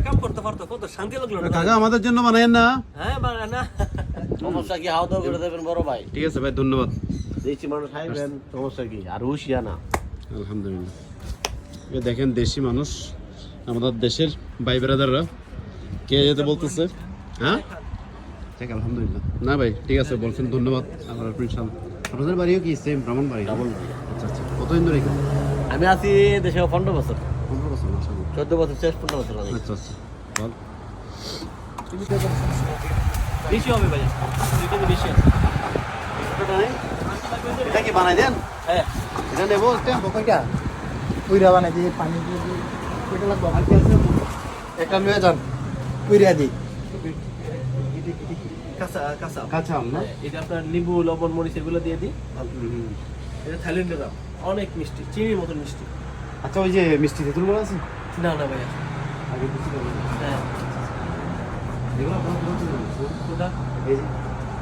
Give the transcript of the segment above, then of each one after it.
কাম করতে পারতো কত শান্তি লাগলো না কাকা আমাদের জন্য বানায়েন না? হ্যাঁ বানায় না সমস্যা কি হাওয়া দাওয়া করে দেবেন বড় ভাই? ঠিক আছে ভাই, ধন্যবাদ। দেশি মানুষ খাইবেন, সমস্যা কি? আর হুশিয়া না। আলহামদুলিল্লাহ। এই দেখেন দেশি মানুষ, আমাদের দেশের ভাই ব্রাদাররা কে যেতে বলতেছে। হ্যাঁ ঠিক, আলহামদুলিল্লাহ। না ভাই ঠিক আছে, বলছেন, ধন্যবাদ। আমরা ইনশাআল্লাহ। আপনাদের বাড়িও কি সেম ব্রাহ্মণ বাড়ি? আচ্ছা আচ্ছা। কতদিন ধরে এখানে? আমি আছি দেশে 15 বছর। 15 বছর, মাশাআল্লাহ। 14 বছর শেষ, 15 বছর আগে। আচ্ছা আচ্ছা, বল। বেশি হবে ভাই, দুইটা বেশি আছে। এটা কি বানাই দেন? হ্যাঁ এটা নেবো একটা? কয়টা পুইরা বানাই দিয়ে পানি দিয়ে দিয়ে কয়টা লাগবে? আর কি আছে? একটা লয়ে যান, পুইরা দিই। কাঁচা কাঁচা কাঁচা আম না? এটা আপনার নিম্বু লবণ মরিচ এগুলো দিয়ে দিই। এটা থাইল্যান্ডের আম, অনেক মিষ্টি, চিনির মতন মিষ্টি। আচ্ছা, ওই যে মিষ্টি তেঁতুল বলা আছে? না না ভাইয়া, আগে কিছু বলেন। হ্যাঁ এগুলো আপনারা কোথায় থেকে এনেছেন? কোনটা এই যে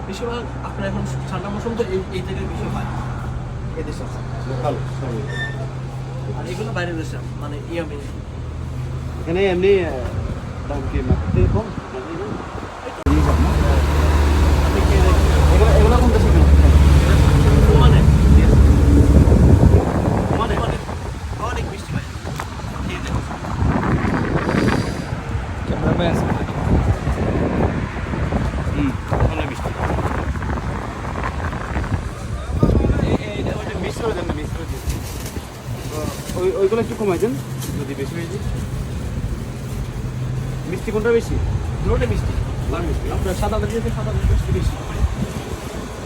বেশিরভাগ আপনার এখন ঠান্ডা মৌসুম তো এই জায়গায় বেশি হয় এদেশে। লোকাল সবই। আর এগুলো বাইরের দেশে মানে ইয়ামি। এখানে এমনি দাম কি মার্কেট থেকে কম? এগুলো কোন দেশে কেন? মানে মানে মানে অনেক মিষ্টি ভাই। খেয়ে দেখো। অনেক মিষ্টি। এটা ওইটা মিক্স করে দেন না, মিক্স করে দিন। ওইগুলো একটু কমাই দেন যদি বেশি হয়ে যায়। মিষ্টি কোনটা বেশি? দুটোটা মিষ্টি। আপনার সাদা দিয়েছে, সাদা মিষ্টি বেশি।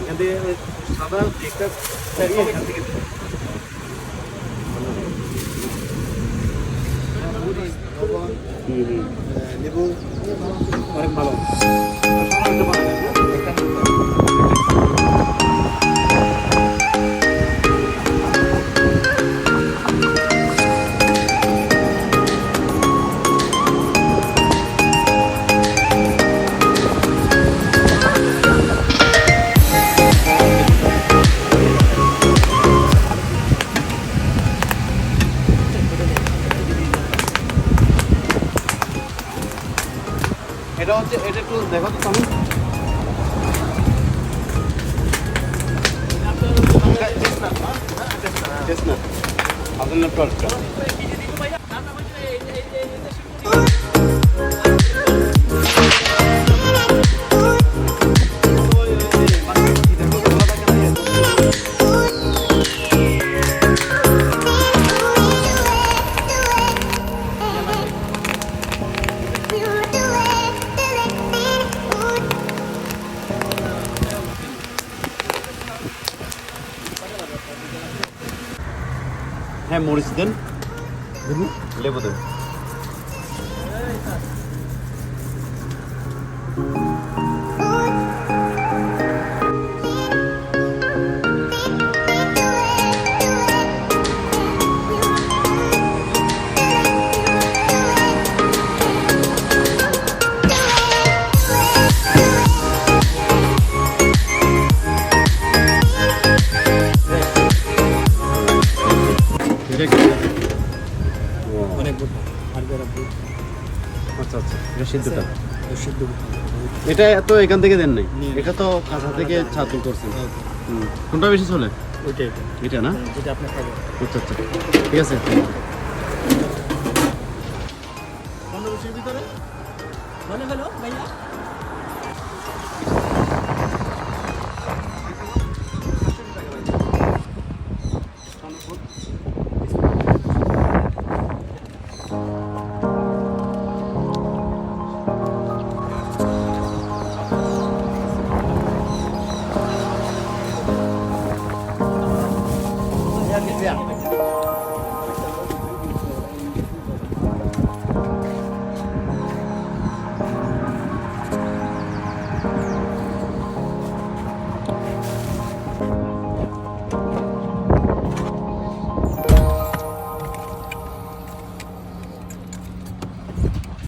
এখান থেকে সাদা একটা এখান থেকে দিন। লেবু অনেক ভালো। এটা হচ্ছে, এটা একটু দেখো তো কেমন। চেস্টনাট হাজেলনাট টর্চটা। হ্যাঁ, মরিচ দেন, লেবু দেন। অনেক গুড। আর যারা আচ্ছা আচ্ছা, এটা সিদ্ধটা। সিদ্ধ এটা তো এখান থেকে দেন নাই, এটা তো কাঁচা থেকে ছাতুল করছেন। কোনটা বেশি চলে? ওইটাই এটা না? যেটা আপনি খাবেন। আচ্ছা আচ্ছা, ঠিক আছে। 15-20 ভিতরে মনে হলো ভাইয়া। Yeah.